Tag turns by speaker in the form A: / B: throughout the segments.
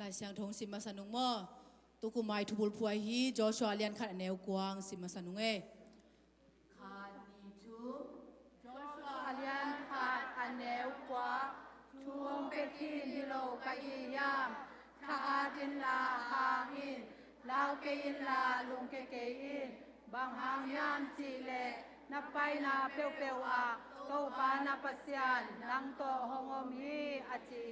A: ลายเสียงทงสิมาสนุงมอตุกุไมทุบุลพวยฮีจอชัวเลียนขัดแนวกวางสิมาสนุง
B: ขาดมีทุกจอชัวเลียนขาดอันแนวกวางช่วงเป็ดที่ดิโลกะอียามถ้าดินลาหาหินลาวเกยินลาลุงเกเกอินบางหางยามจีเลนับไปนาเปียวเปียวอาโตปานาปัสยานนังโตหงอมฮีอาจี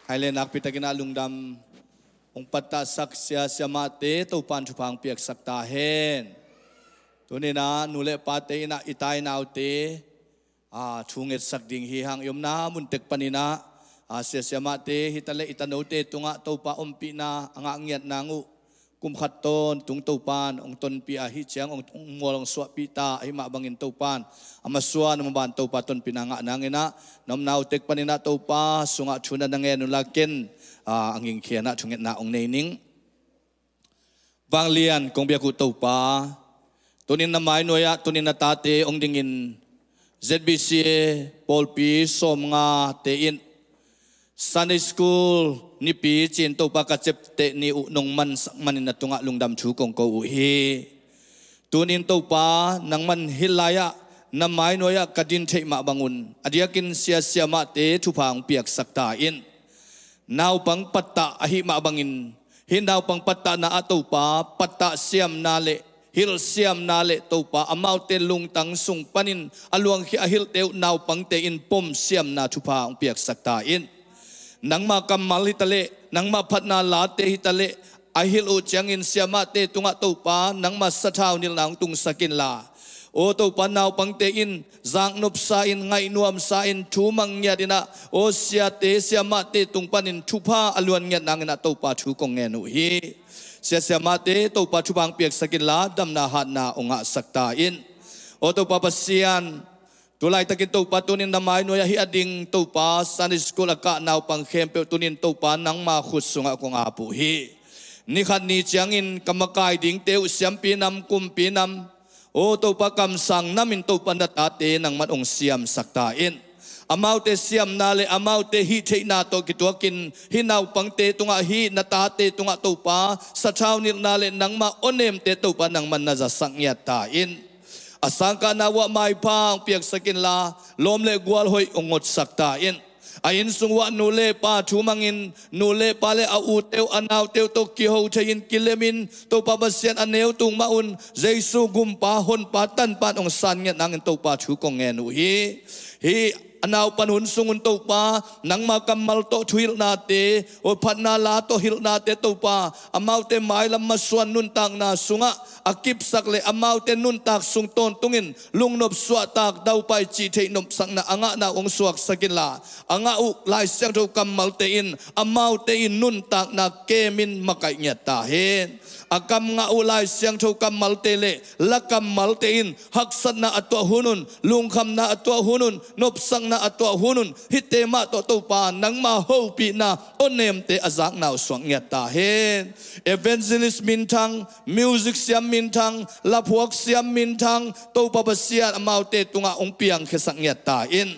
C: ไอเลนักพิตกินาลุงดำองปัตตาสักเสียเสียมาเตตัวปันชุพังเปียกสักตาเฮนตัวนี้นะนูเลปาเตนะอิตายนาวเตชุงเอ็ดสักดิ่งฮีหังยมนามุนเตกปนินะเสียเสียมาเตฮิตาเลอิตาโนเตตุงะตัวปาอมปีนาอ่างเงียดนางุกุมขัดตนตุงตัวปานองตนปีอาฮิเชียงองมัวลงสวปีตาหิมะบังอินตัวปานอามาสวานมาบานตัวปาตนปีนางะนางเงนะน้ำนาวเต็กปนินะตัวปาสุงะชุนันนางเงนุลาเกนอังยิงเขียนะชุงเงนะองเนนิงบางเลียนกงเบียกุตัวปาตัวนี้นำไม้หน่วยตัวนี้นาตาเตองดิงิน ZBC ปอลปีสมงาเตอินSunday School ni pi chin to pa ka chep te ni u nong man manin na tunga lungdam chu kong ko u hi tunin to pa nang man hilaya na mai noya kadin thei ma bangun adiakin sia sia ma te thu phang piak sakta in naw pang patta ahi ma bangin hindaw pang patta na ato pa patta siam na le hil siam na le to pa amau te lung tang sung panin aluang hi ahil teu naw pang te in pom siam na thu phang piak sakta in nang ma kamal hitale nang ma phatna la te hitale ahil u changin siama te tunga to pa nang ma sathau nil nang tung sakin la o to pa naw pang te in zang nop sa in ngai nuam sa in thu mang nya dina o sia te siama te tung panin thu pha alwan nya nang na to pa thu kong nge nu hi sia siama te to pa thu bang piak sakin la dam na hat na onga sakta in o to pa pasian tulay takin tupa tunin namay no ya hi ading tupa Sunday school aka naw pang kempe tunin tupa nang makhutsunga kong apo hi ni khat ni chiangin kamakai ding teu siam pinam kum pinam o tupa kamsang namin tupa natate nang matong siam saktain amaw te siam nale amaw te hi te nato kituakin hinaw pang te tunga hi natate tunga tupa sa chaw nil nale nang ma onem te tupa nang manaza sangyatain asangka nawa mai pang piak sakin la lom le gwal hoi ungot saktain ayin sungwa nule pa chumangin nule pale au teu anaw teu to ki ho chayin kilemin to pabasian aneu tung maun jesu gumpa hon patan pan ong san nget nang to pa chu kong ngenu hi anaw panhun sungun to pa nang makamal to chuil nate o patna la to hil nate to pa amaw te mai lam maswan nun tang na sunga akip sakle amaw te nun tak sung ton tungin lungnop swa tak daw pai chi the nop sang na anga na ong suak sakin la anga u lai sang to kamal te in amaw te in nun tak na kemin makai nya ta hen akam nga ulai siang to kamal te le la kamal te in haksat na atwa hunun lungkham na atwa hunun nop sang na atwa hunun hitema to pa nang ma ho pi na onem te azak naw swang nya ta hen evangelist mintang music siam mintang laphuak siam mintang to pa basian amaw te tunga ong piang khesak nya ta in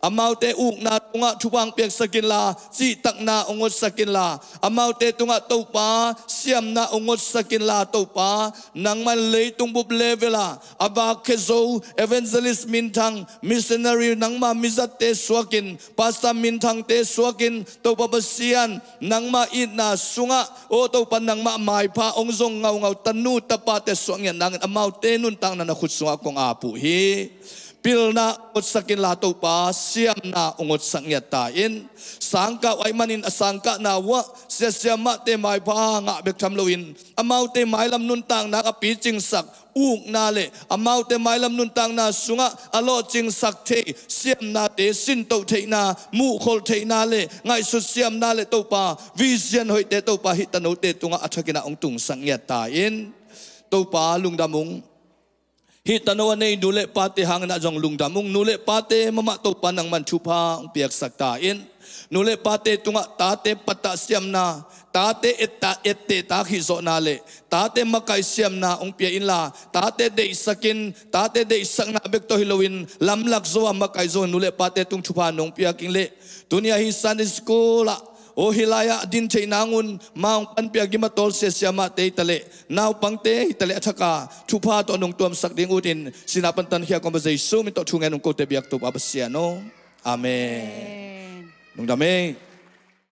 C: amaw te uk na tunga chupang piak sakin la si tak na ungot sakin la amaw te tunga topa siam na ungot sakin la topa nang man lei tung bup level la aba kezo evangelist mintang missionary nang ma mizat te swakin pastor mintang te swakin topa basian nang ma it na sunga o topa nang ma mai pa ong zong ngau tanu tapa te swangyan nang amaw te nun tang na nakhut sunga kong apu hi pil na ungot sakin lato pa siam na ungot sangyatain sangka ay manin asangka na wa siya siyama te may pa nga bektam lawin amaw te may lam nuntang nakapicing sak uk nale amaw te may lam nuntang na sunga alo ching sak te siam na te sinto te na mu khol te nale ngay su siam nale to pa vision hoy te to pa hitano te tunga athakina ong tung sangyatain to pa lungdamong hitano anay nule pate hang na jong lungdamong nule pate mamato pa ng manchupa ang piyak saktain nule pate tunga tate pata siam na tate ette takhiso nale tate makai siam na ong piyain la tate de isakin tate de isang na bekto hilawin lamlak zo makai zo nule pate tung chupa nong piyaking le dunia hi Sunday school o hilaya din chay nangun maong panpiagi matol siya mate itali now pangte itali ataka chupa to anong tuam sakding utin sinapantan hiya conversation ito chungan ng kote biyak to babasya no amen nung dami